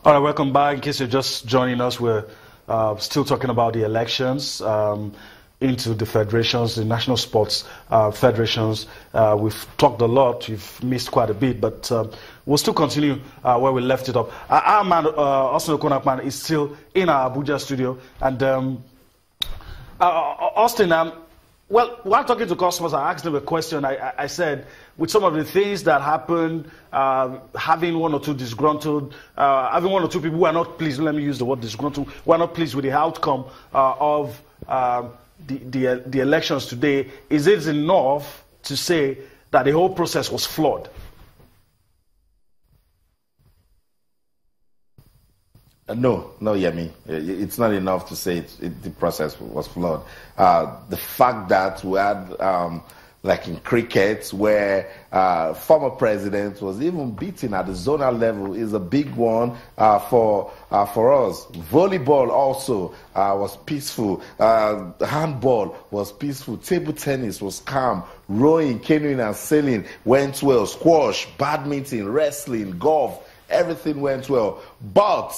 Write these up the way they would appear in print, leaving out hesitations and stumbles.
All right, welcome back. In case you're just joining us, we're still talking about the elections into the federations, the national sports federations. We've talked a lot. You've missed quite a bit, but we'll still continue where we left it up. Our man, Austin Okonakman, is still in our Abuja studio. And Austin, well, while talking to customers, I asked them a question. I said, with some of the things that happened, having one or two disgruntled, having one or two people who are not pleased, let me use the word disgruntled, who are not pleased with the outcome of the elections today, is it enough to say that the whole process was flawed? No, Yemi. It's not enough to say the process was flawed. The fact that we had, like in cricket, where former president was even beaten at the zonal level, is a big one for us. Volleyball also was peaceful. Handball was peaceful. Table tennis was calm. Rowing, canoeing, and sailing went well. Squash, badminton, wrestling, golf, everything went well. But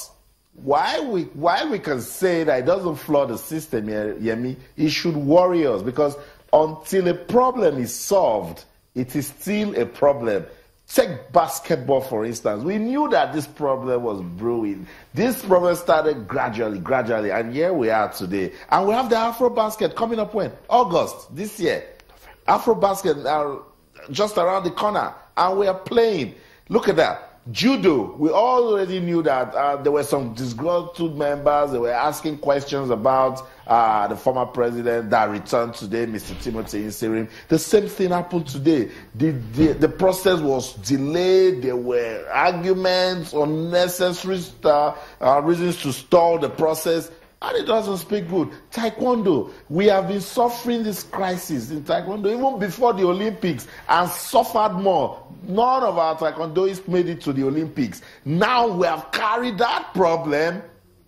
why we can say that it doesn't flood the system, Yemi, it should worry us, because until a problem is solved, it is still a problem. Take basketball, for instance. We knew that this problem was brewing. This problem started gradually, and here we are today. And we have the Afro-Basket coming up when? August this year. Afro-Basket are just around the corner, and we are playing. Look at that. Judo, we already knew that there were some disgruntled members. They were asking questions about the former president that returned today, Mr. Timothy Insirim. The same thing happened today. The process was delayed. There were arguments, unnecessary reasons to stall the process. And it doesn't speak good. Taekwondo, we have been suffering this crisis in Taekwondo even before the Olympics and suffered more. None of our Taekwondoists made it to the Olympics. Now we have carried that problem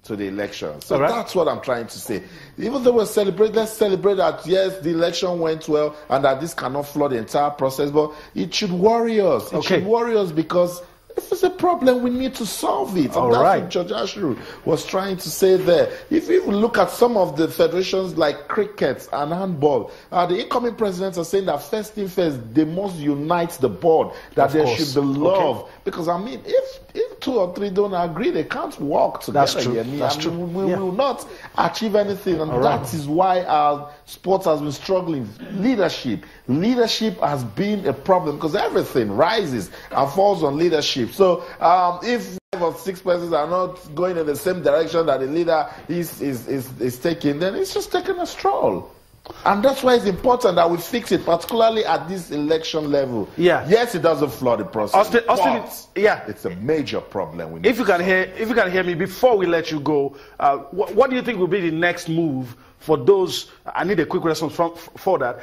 to the election. So that's what I'm trying to say. Even though we're celebrating, let's celebrate that, yes, the election went well and that this cannot flood the entire process, but it should worry us. It should worry us because if it's a problem, we need to solve it. And that's what Judge Ashru was trying to say there. If you look at some of the federations like cricket and handball, the incoming presidents are saying that first thing first, they must unite the board, that there should be love. Because, I mean, if two or three don't agree, they can't work together. That's true. That's true. We will not achieve anything. And that is why our sports has been struggling. Leadership has been a problem because everything rises and falls on leadership. So if 5 or 6 persons are not going in the same direction that the leader is taking, then it's just taking a stroll. And that's why it's important that we fix it, particularly at this election level. Yes, it doesn't flood the process. Austin, it's a major problem. If you can hear me, before we let you go, what do you think will be the next move for those? I need a quick response for that.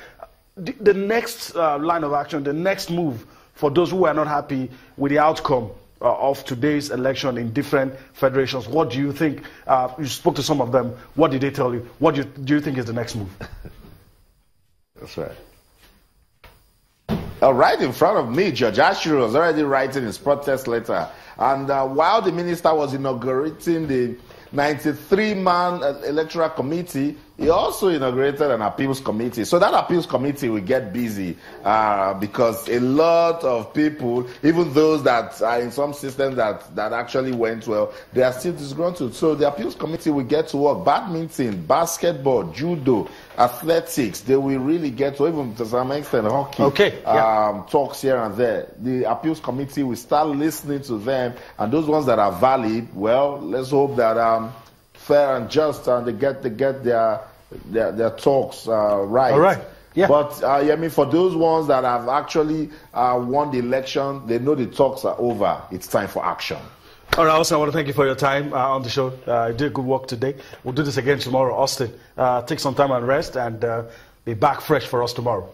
The next line of action, the next move for those who are not happy with the outcome of today's election in different federations. What do you think? You spoke to some of them. What did they tell you? What do you think is the next move? That's right. Right in front of me, Judge Ashru was already writing his protest letter. And while the minister was inaugurating the 93-man electoral committee, he also inaugurated an appeals committee. So that appeals committee will get busy because a lot of people, even those that are in some systems that actually went well, they are still disgruntled. So the appeals committee will get to work. Badminton, basketball, judo, athletics, they will really get to, even to some extent, hockey, talks here and there. The appeals committee will start listening to them, and those ones that are valid, well, let's hope that fair and just, and they get their talks right. All right. Yeah. But I mean, for those ones that have actually won the election, they know the talks are over. It's time for action. All right, Austin, I want to thank you for your time on the show. You did good work today. We'll do this again tomorrow. Austin, take some time and rest and be back fresh for us tomorrow.